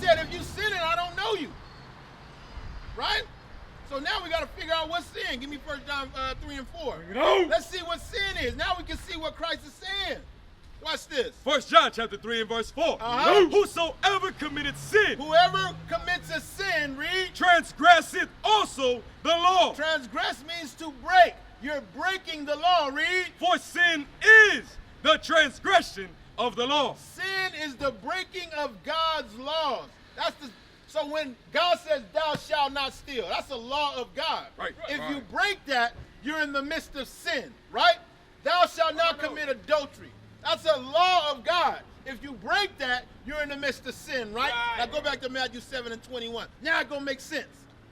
said, if you sinning, I don't know you. Right? So now we got to figure out what's sin. Give me 1 John 3 and 4. Let's see what sin is. Now we can see what Christ is saying. Watch this. 1 John chapter 3 and verse 4. Whosoever committed sin. Whoever commits a sin, read. Transgresseth also the law. Transgress means to break. You're breaking the law, read. For sin is the transgression of the law. Sin is the breaking of God's laws. So when God says, thou shalt not steal, that's a law of God. Right. If you break that, you're in the midst of sin, right? Thou shalt not commit adultery. That's a law of God. If you break that, you're in the midst of sin, right? Now go back to Matthew 7 and 21. Now it's going to make sense.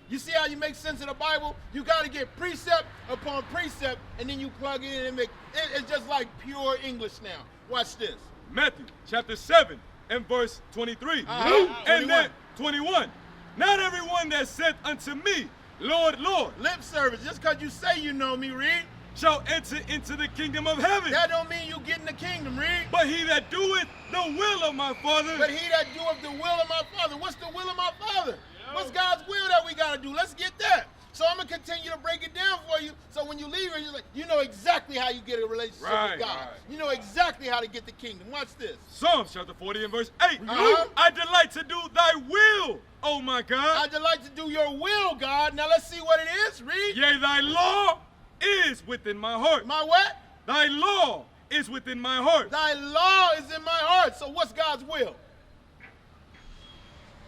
You see how you make sense of the Bible? You got to get precept upon precept, and then you plug it in and it's just like pure English now. Watch this. Matthew chapter 7 and verse 23. And then 21. Not everyone that saith unto me, Lord, Lord. Lip service. Just because you say you know me, read. Shall enter into the kingdom of heaven. That don't mean you get in the kingdom, read. But he that doeth the will of my Father. But he that doeth the will of my Father. What's the will of my Father? What's God's will that we got to do? Let's get that. So I'm going to continue to break it down for you. So when you leave here, you know exactly how you get a relationship with God. You know exactly how to get the kingdom. Watch this. Psalms chapter 40 and verse 8. I delight to do thy will, oh my God. I delight to do your will, God. Now let's see what it is. Read. Yea, thy law is within my heart. My what? Thy law is within my heart. Thy law is in my heart. So what's God's will?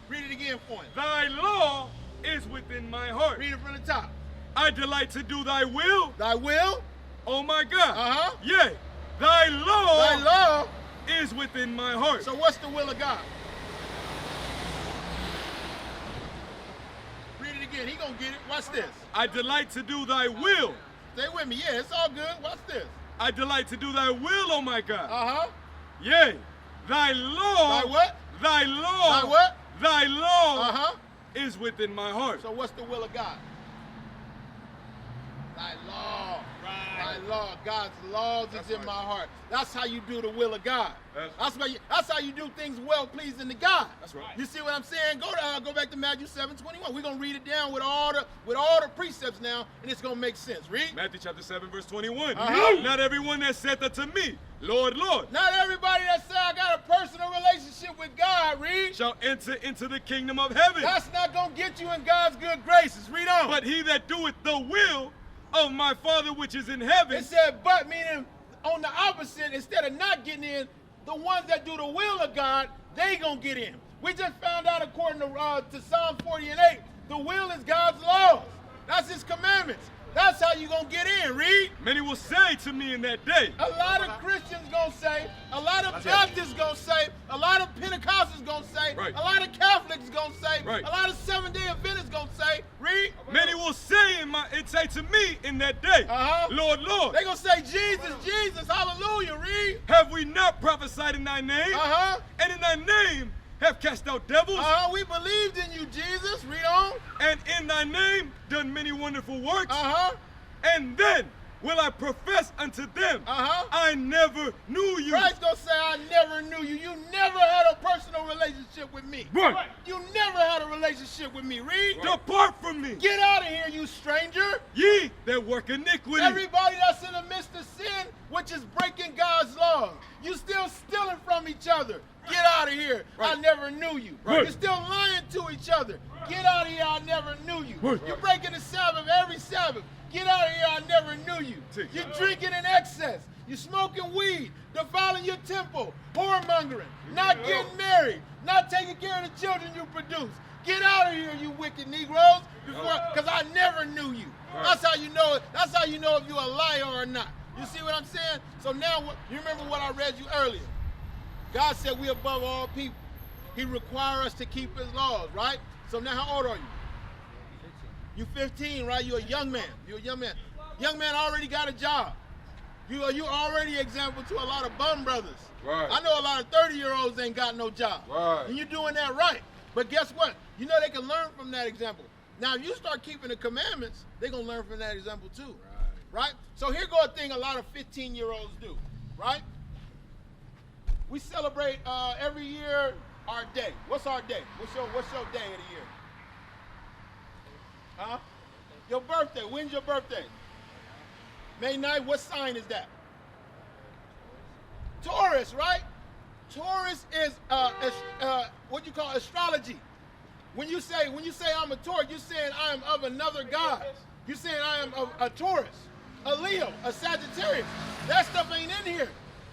Read it again for him. Thy law is within my heart. Read it from the top. I delight to do thy will. Thy will? Oh my God. Uh-huh. Yea, thy Thy law is within my heart. So what's the will of God? Read it again. He gonna get it. Watch this. I delight to do thy will. Stay with me. Yeah, it's all good. Watch this. I delight to do thy will, oh my God. Uh-huh. Yea, thy law. Thy what? Thy law. Thy what? Thy law Uh-huh. is within my heart. So what's the will of God? Thy law. Thy law. God's laws is in my heart. That's how you do the will of God. That's how you do things well pleasing to God. That's right. You see what I'm saying? Go back to Matthew 7:21. We're gonna read it down with all the precepts now, and it's gonna make sense. Read. Matthew chapter 7 verse 21. Uh-huh. Not everyone that saith unto me, Lord, Lord. Not everybody that say I got a personal relationship with God, read. Shall enter into the kingdom of heaven. That's not gonna get you in God's good graces. Read on. But he that doeth the will of my Father which is in heaven. It said, but meaning on the opposite, instead of not getting in, the ones that do the will of God, they gonna get in. We just found out according to Psalm 40 and 8, the will is God's laws. That's his commandments. That's how you gonna get in, read. Many will say to me in that day. A lot of Christians gonna say, a lot of Baptists gonna say, a lot of Pentecostals gonna say, a lot of Catholics gonna say, a lot of Seventh-day Adventists gonna say, read. Many will say say to me in that day, Lord, Lord. They gonna say, Jesus, Jesus, hallelujah, read. Have we not prophesied in thy name? And in thy name have cast out devils? We believed in you, Jesus. Read on. And in thy name done many wonderful works? And then will I profess unto them, I never knew you. Christ gonna say, I never knew you. You never had a personal relationship with me. Right. You never had a relationship with me. Read. Depart from me. Get out of here, you stranger. Ye that work iniquity. Everybody that's in the midst of sin, which is breaking God's laws. You still stealing from each other. Get out of here. I never knew you. You're still lying to each other. Get out of here. I never knew you. You're breaking the Sabbath every Sabbath. Get out of here. I never knew you. You're drinking in excess. You're smoking weed, defiling your temple, whoremongering, not getting married, not taking care of the children you produce. Get out of here, you wicked Negroes, because I never knew you. That's how you know it. That's how you know if you're a liar or not. You see what I'm saying? So now, you remember what I read you earlier. God said we above all people. He requires us to keep his laws, right? So now how old are you? You're 15, right? You're a young man. You're a young man. Young man already got a job. You already example to a lot of bum brothers. Right. I know a lot of 30-year-olds ain't got no job. Right. And you're doing that right. But guess what? You know they can learn from that example. Now, if you start keeping the commandments, they're going to learn from that example too. Right? So here go a thing a lot of 15-year-olds do. Right? We celebrate every year Our day. What's our day? What's your day of the year? Huh? Your birthday. When's your birthday? May 9th. What sign is that? Taurus, right? Taurus is what you call astrology. When you say I'm a Taurus, you're saying I am of another god. You're saying I am a Taurus, a Leo, a Sagittarius. That stuff ain't in here.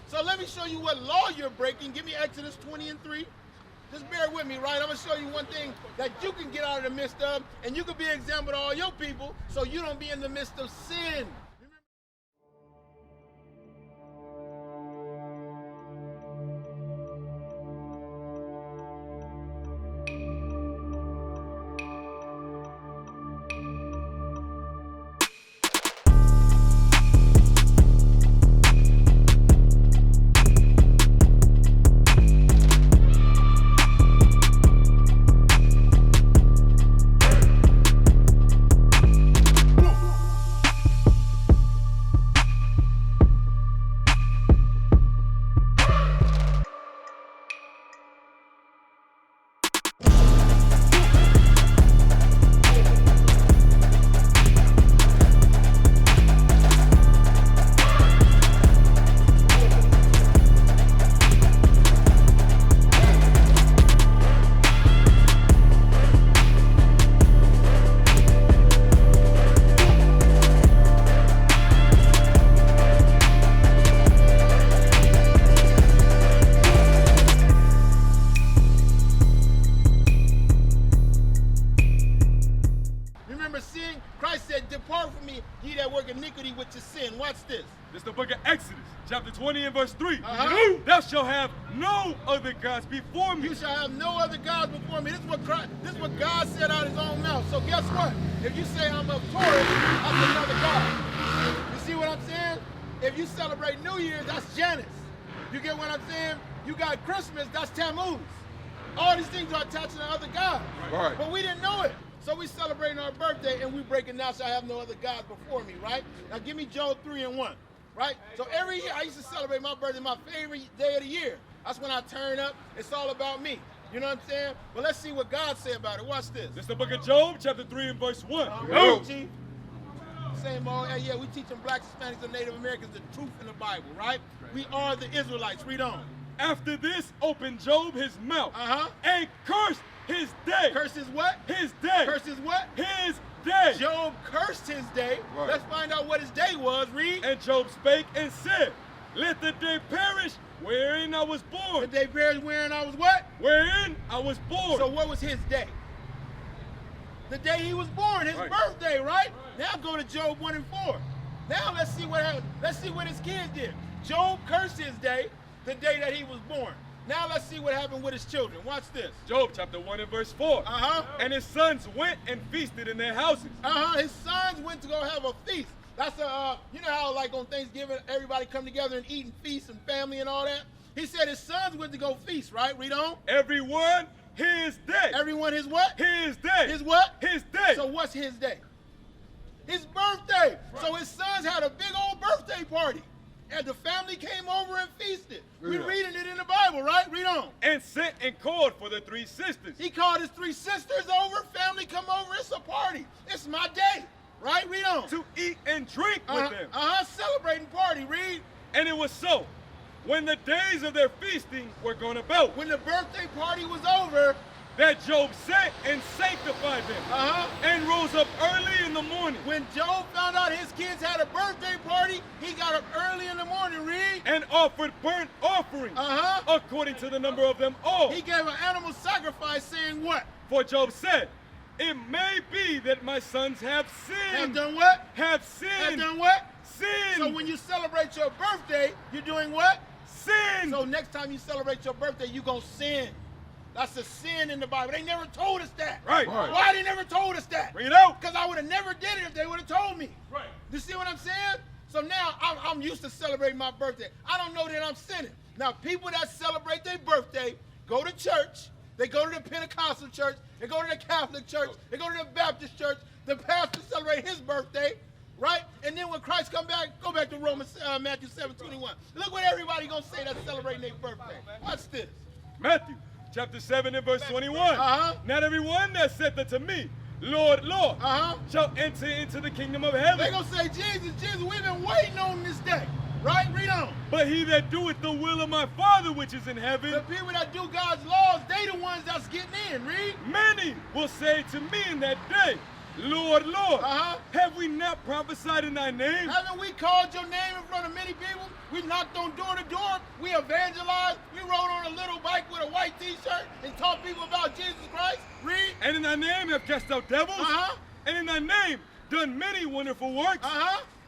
So let me show you what law you're breaking. Give me Exodus 20:3. Just bear with me, right? I'm going to show you one thing that you can get out of the midst of, and you can be an example to all your people so you don't be in the midst of sin. This is the book of Exodus, chapter 20 and verse 3. Thou shalt have no other gods before me. You shall have no other gods before me. This is what God said out of his own mouth. So guess what? If you say I'm of Taurus, I'm another god. You see what I'm saying? If you celebrate New Year's, that's Janus. You get what I'm saying? You got Christmas, that's Tammuz. All these things are attached to other gods. Right. But we didn't know it. So we celebrating our birthday and we breaking now shall have no other gods before me, right? Now give me Job 3:1, right? So every year I used to celebrate my birthday, my favorite day of the year. That's when I turn up. It's all about me. You know what I'm saying? But let's see what God say about it. Watch this. This is the book of Job, chapter 3 and verse 1. Chief. Same old, yeah, we teaching blacks, Hispanics, and Native Americans the truth in the Bible, right? We are the Israelites. Read on. After this opened Job his mouth and cursed his day. Cursed his what? His day. Cursed his what? His day. Job cursed his day. Right. Let's find out what his day was. Read. And Job spake and said, let the day perish wherein I was born. The day perish wherein I was what? Wherein I was born. So what was his day? The day he was born, his birthday, right? Now go to Job 1 and 4. Now let's see what happened. Let's see what his kids did. Job cursed his day, the day that he was born. Now let's see what happened with his children. Watch this. Job chapter 1 and verse 4. And his sons went and feasted in their houses. His sons went to go have a feast. That's you know how like on Thanksgiving everybody come together and eat and feast and family and all that? He said his sons went to go feast, right? Read on. Everyone his day. Everyone his what? His day. His what? His day. So what's his day? His birthday. Right. So his sons had a big old birthday party. And the family came over and feasted. We're reading it in the Bible, right? Read on. And sent and called for the 3 sisters. He called his 3 sisters over. Family come over. It's a party. It's my day. Right? Read on. To eat and drink with them. Celebrating party. Read. And it was so. When the days of their feasting were gone about. When the birthday party was over. That Job sent and sanctified them. And rose up early in the morning. When Job found out his kids had a birthday party, he got up early in the morning, read. And offered burnt offerings. According to the number of them all. He gave an animal sacrifice saying what? For Job said, it may be that my sons have sinned. Have done what? Have sinned. Have done what? Sin. So when you celebrate your birthday, you're doing what? Sin. So next time you celebrate your birthday, you're going to sin. That's a sin in the Bible. They never told us that. Right. Why they never told us that? Bring it out. Because I would have never did it if they would have told me. Right. You see what I'm saying? So now I'm used to celebrating my birthday. I don't know that I'm sinning. Now people that celebrate their birthday go to church. They go to the Pentecostal church. They go to the Catholic church. They go to the Baptist church. The pastor celebrate his birthday. Right? And then when Christ come back, go back to Matthew 7:21. Look what everybody going to say that's celebrating their birthday. Watch this. Matthew chapter 7 and verse 21. Not everyone that saith unto me, Lord, Lord, shall enter into the kingdom of heaven. They're going to say, Jesus, Jesus, we've been waiting on this day. Right? Read on. But he that doeth the will of my Father which is in heaven. The people that do God's laws, they the ones that's getting in. Read. Many will say to me in that day, Lord, Lord, have we not prophesied in thy name? Haven't we called your name in front of many people? We knocked on door to door. We evangelized. We rode on a little bike with a white t-shirt and taught people about Jesus Christ. Read. And in thy name have cast out devils. And in thy name done many wonderful works.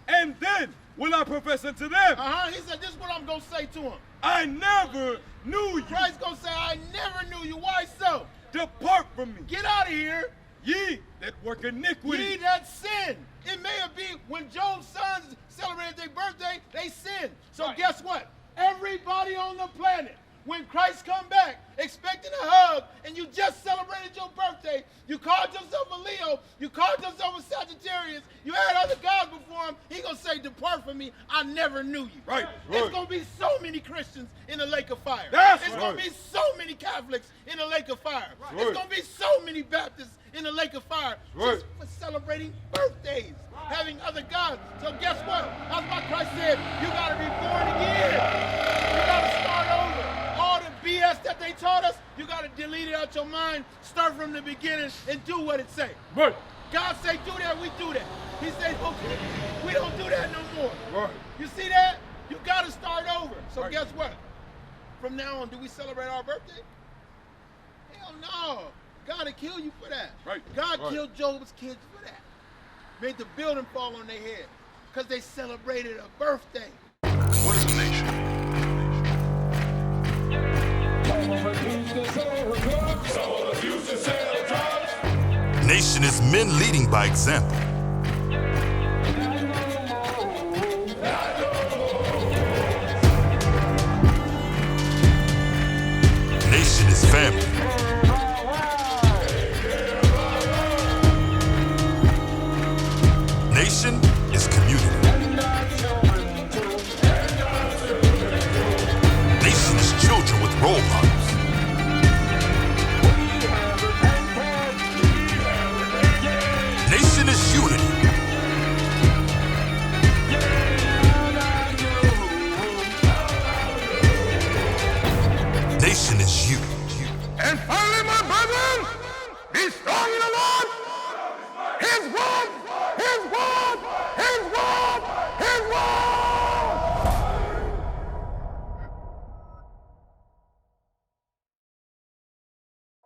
And then will I profess unto them. He said, this is what I'm going to say to him. I never knew you. Christ's going to say, I never knew you. Why so? Depart from me. Get out of here. Ye that work iniquity. Ye that sin. It may have been when Job's sons celebrated their birthday, they sinned. So guess what? Everybody on the planet, when Christ come back, expecting a hug, and you just celebrated your birthday, you called yourself a Leo, you called yourself a Sagittarius, you had other gods before him, he gonna say, depart from me, I never knew you. Right. It's gonna be so many Christians in the lake of fire. It's gonna be so many Catholics in the lake of fire. It's gonna be so many Baptists in the lake of fire just for celebrating birthdays, having other gods. So guess what? That's why Christ said, you gotta be born again. You gotta start over. All the BS that they taught us, you got to delete it out your mind, start from the beginning, and do what it say. Right. God say do that, we do that. He said, okay, we don't do that no more. Right. You see that? You got to start over. So guess what? From now on, do we celebrate our birthday? Hell no. God will kill you for that. Right. God killed Job's kids for that. Made the building fall on their head because they celebrated a birthday. What is a nation? Nation is men leading by example. Nation is family.